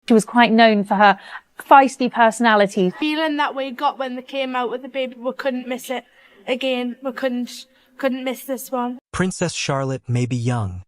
She was quite known for her feisty personality. Feeling that we got when they came out with the baby, we couldn't miss it again. We couldn't miss this one. Princess Charlotte may be young,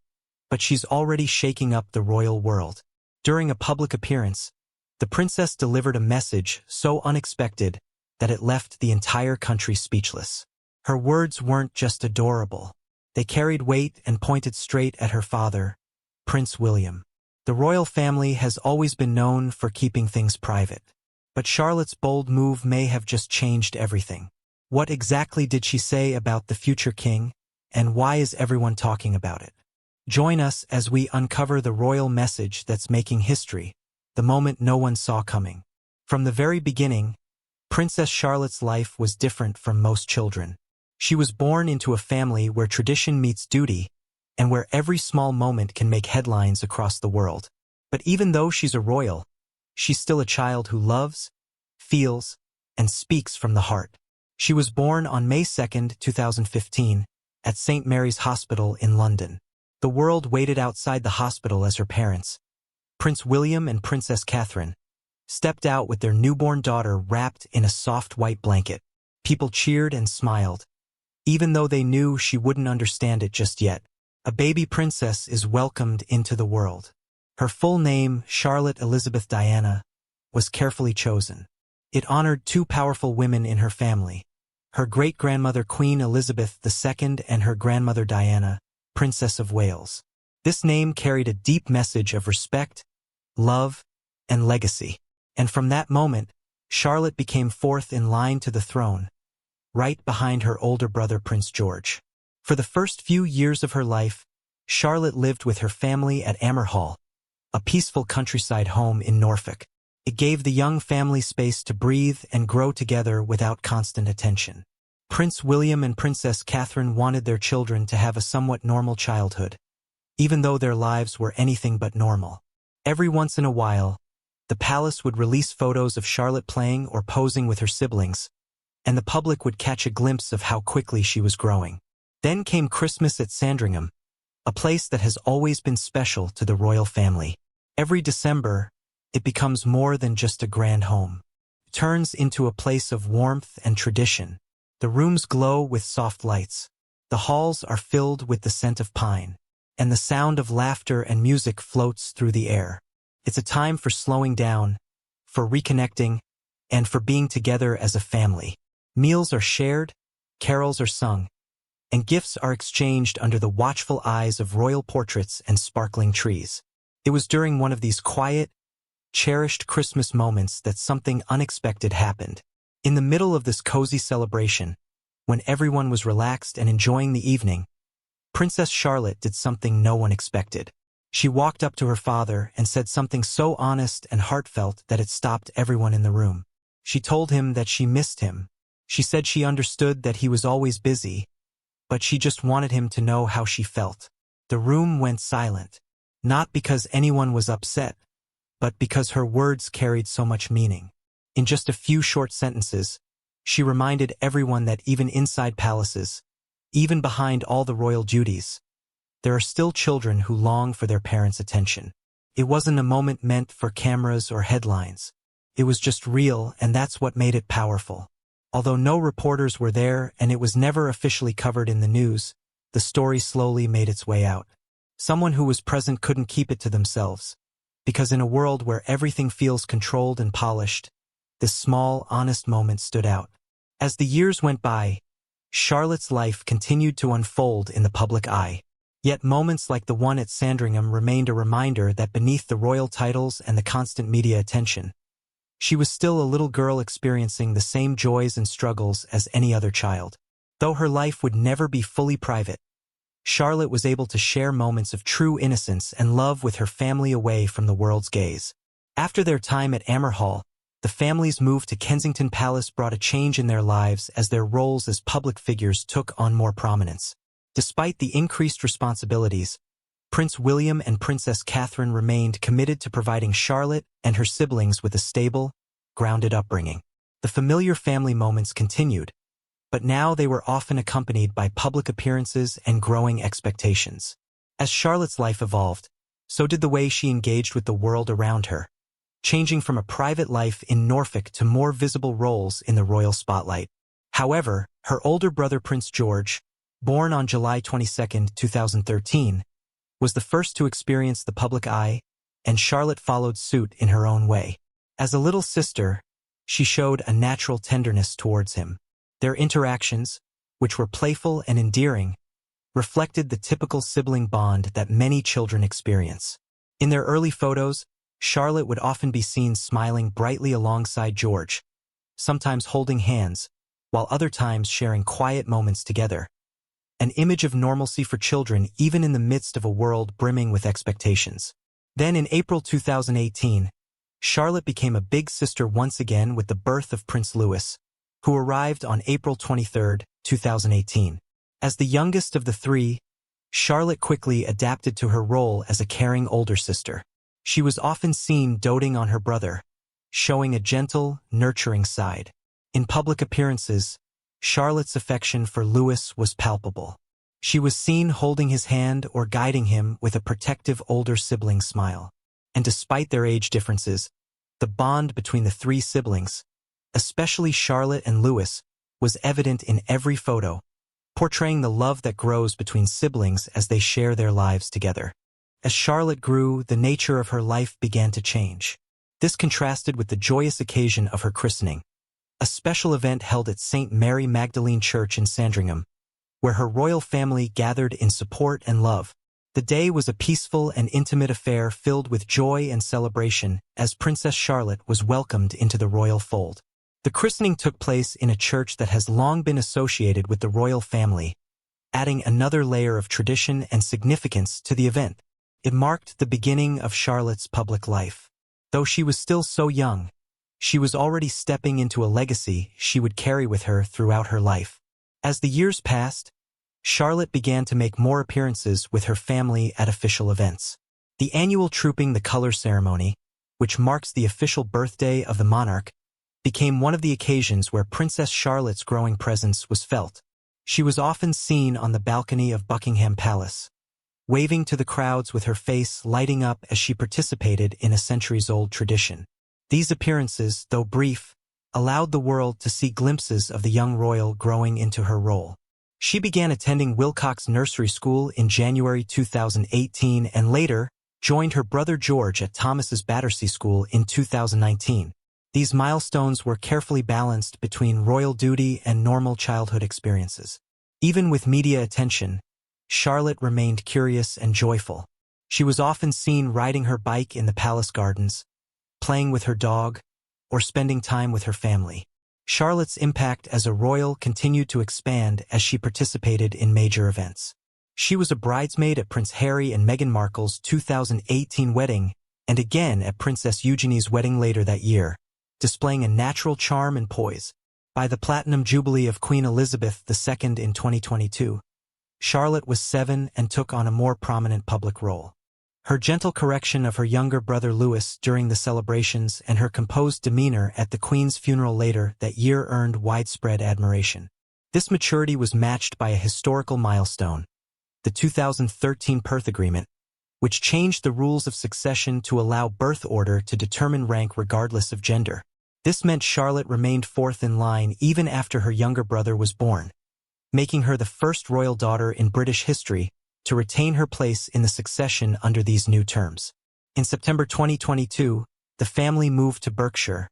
but she's already shaking up the royal world. During a public appearance, the princess delivered a message so unexpected that it left the entire country speechless. Her words weren't just adorable. They carried weight and pointed straight at her father, Prince William. The royal family has always been known for keeping things private. But Charlotte's bold move may have just changed everything. What exactly did she say about the future king, and why is everyone talking about it? Join us as we uncover the royal message that's making history, the moment no one saw coming. From the very beginning, Princess Charlotte's life was different from most children. She was born into a family where tradition meets duty, and where every small moment can make headlines across the world. But even though she's a royal, she's still a child who loves, feels, and speaks from the heart. She was born on May 2, 2015, at St. Mary's Hospital in London. The world waited outside the hospital as her parents, Prince William and Princess Catherine, stepped out with their newborn daughter wrapped in a soft white blanket. People cheered and smiled, even though they knew she wouldn't understand it just yet. A baby princess is welcomed into the world. Her full name, Charlotte Elizabeth Diana, was carefully chosen. It honored two powerful women in her family, her great-grandmother Queen Elizabeth II and her grandmother Diana, Princess of Wales. This name carried a deep message of respect, love, and legacy. And from that moment, Charlotte became fourth in line to the throne, right behind her older brother Prince George. For the first few years of her life, Charlotte lived with her family at Amer Hall, a peaceful countryside home in Norfolk. It gave the young family space to breathe and grow together without constant attention. Prince William and Princess Catherine wanted their children to have a somewhat normal childhood, even though their lives were anything but normal. Every once in a while, the palace would release photos of Charlotte playing or posing with her siblings, and the public would catch a glimpse of how quickly she was growing. Then came Christmas at Sandringham, a place that has always been special to the royal family. Every December, it becomes more than just a grand home. It turns into a place of warmth and tradition. The rooms glow with soft lights. The halls are filled with the scent of pine, and the sound of laughter and music floats through the air. It's a time for slowing down, for reconnecting, and for being together as a family. Meals are shared, carols are sung, and gifts are exchanged under the watchful eyes of royal portraits and sparkling trees. It was during one of these quiet, cherished Christmas moments that something unexpected happened. In the middle of this cozy celebration, when everyone was relaxed and enjoying the evening, Princess Charlotte did something no one expected. She walked up to her father and said something so honest and heartfelt that it stopped everyone in the room. She told him that she missed him. She said she understood that he was always busy, but she just wanted him to know how she felt. The room went silent, not because anyone was upset, but because her words carried so much meaning. In just a few short sentences, she reminded everyone that even inside palaces, even behind all the royal duties, there are still children who long for their parents' attention. It wasn't a moment meant for cameras or headlines. It was just real, and that's what made it powerful. Although no reporters were there and it was never officially covered in the news, the story slowly made its way out. Someone who was present couldn't keep it to themselves, because in a world where everything feels controlled and polished, this small, honest moment stood out. As the years went by, Charlotte's life continued to unfold in the public eye. Yet moments like the one at Sandringham remained a reminder that beneath the royal titles and the constant media attention, she was still a little girl experiencing the same joys and struggles as any other child. Though her life would never be fully private, Charlotte was able to share moments of true innocence and love with her family away from the world's gaze. After their time at Amer Hall, the family's move to Kensington Palace brought a change in their lives as their roles as public figures took on more prominence. Despite the increased responsibilities, Prince William and Princess Catherine remained committed to providing Charlotte and her siblings with a stable, grounded upbringing. The familiar family moments continued, but now they were often accompanied by public appearances and growing expectations. As Charlotte's life evolved, so did the way she engaged with the world around her. changing from a private life in Norfolk to more visible roles in the royal spotlight. However, her older brother Prince George, born on July 22, 2013, was the first to experience the public eye, and Charlotte followed suit in her own way. As a little sister, she showed a natural tenderness towards him. Their interactions, which were playful and endearing, reflected the typical sibling bond that many children experience. In their early photos, Charlotte would often be seen smiling brightly alongside George, sometimes holding hands, while other times sharing quiet moments together. An image of normalcy for children even in the midst of a world brimming with expectations. Then in April 2018, Charlotte became a big sister once again with the birth of Prince Louis, who arrived on April 23, 2018. As the youngest of the three, Charlotte quickly adapted to her role as a caring older sister. She was often seen doting on her brother, showing a gentle, nurturing side. In public appearances, Charlotte's affection for Louis was palpable. She was seen holding his hand or guiding him with a protective older sibling smile. And despite their age differences, the bond between the three siblings, especially Charlotte and Louis, was evident in every photo, portraying the love that grows between siblings as they share their lives together. As Charlotte grew, the nature of her life began to change. This contrasted with the joyous occasion of her christening, a special event held at St. Mary Magdalene Church in Sandringham, where her royal family gathered in support and love. The day was a peaceful and intimate affair filled with joy and celebration as Princess Charlotte was welcomed into the royal fold. The christening took place in a church that has long been associated with the royal family, adding another layer of tradition and significance to the event. It marked the beginning of Charlotte's public life. Though she was still so young, she was already stepping into a legacy she would carry with her throughout her life. As the years passed, Charlotte began to make more appearances with her family at official events. The annual Trooping the Color ceremony, which marks the official birthday of the monarch, became one of the occasions where Princess Charlotte's growing presence was felt. She was often seen on the balcony of Buckingham Palace, waving to the crowds with her face lighting up as she participated in a centuries-old tradition. These appearances, though brief, allowed the world to see glimpses of the young royal growing into her role. She began attending Wilcox Nursery School in January 2018 and later joined her brother George at Thomas's Battersea School in 2019. These milestones were carefully balanced between royal duty and normal childhood experiences. Even with media attention, Charlotte remained curious and joyful. She was often seen riding her bike in the palace gardens, playing with her dog, or spending time with her family. Charlotte's impact as a royal continued to expand as she participated in major events. She was a bridesmaid at Prince Harry and Meghan Markle's 2018 wedding and again at Princess Eugenie's wedding later that year, displaying a natural charm and poise. By the Platinum Jubilee of Queen Elizabeth II in 2022, Charlotte was 7 and took on a more prominent public role. Her gentle correction of her younger brother Louis during the celebrations and her composed demeanor at the Queen's funeral later that year earned widespread admiration. This maturity was matched by a historical milestone, the 2013 Perth Agreement, which changed the rules of succession to allow birth order to determine rank regardless of gender. This meant Charlotte remained fourth in line even after her younger brother was born, making her the first royal daughter in British history to retain her place in the succession under these new terms. In September 2022, the family moved to Berkshire,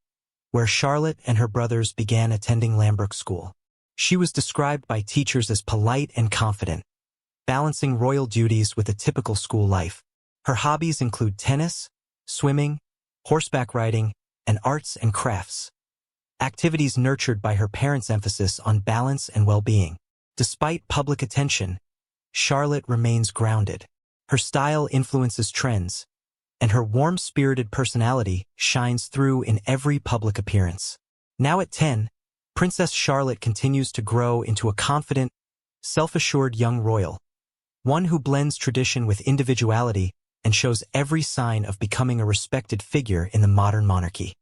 where Charlotte and her brothers began attending Lambrook School. She was described by teachers as polite and confident, balancing royal duties with a typical school life. Her hobbies include tennis, swimming, horseback riding, and arts and crafts, activities nurtured by her parents' emphasis on balance and well-being. Despite public attention, Charlotte remains grounded. Her style influences trends, and her warm-spirited personality shines through in every public appearance. Now at 10, Princess Charlotte continues to grow into a confident, self-assured young royal, one who blends tradition with individuality and shows every sign of becoming a respected figure in the modern monarchy.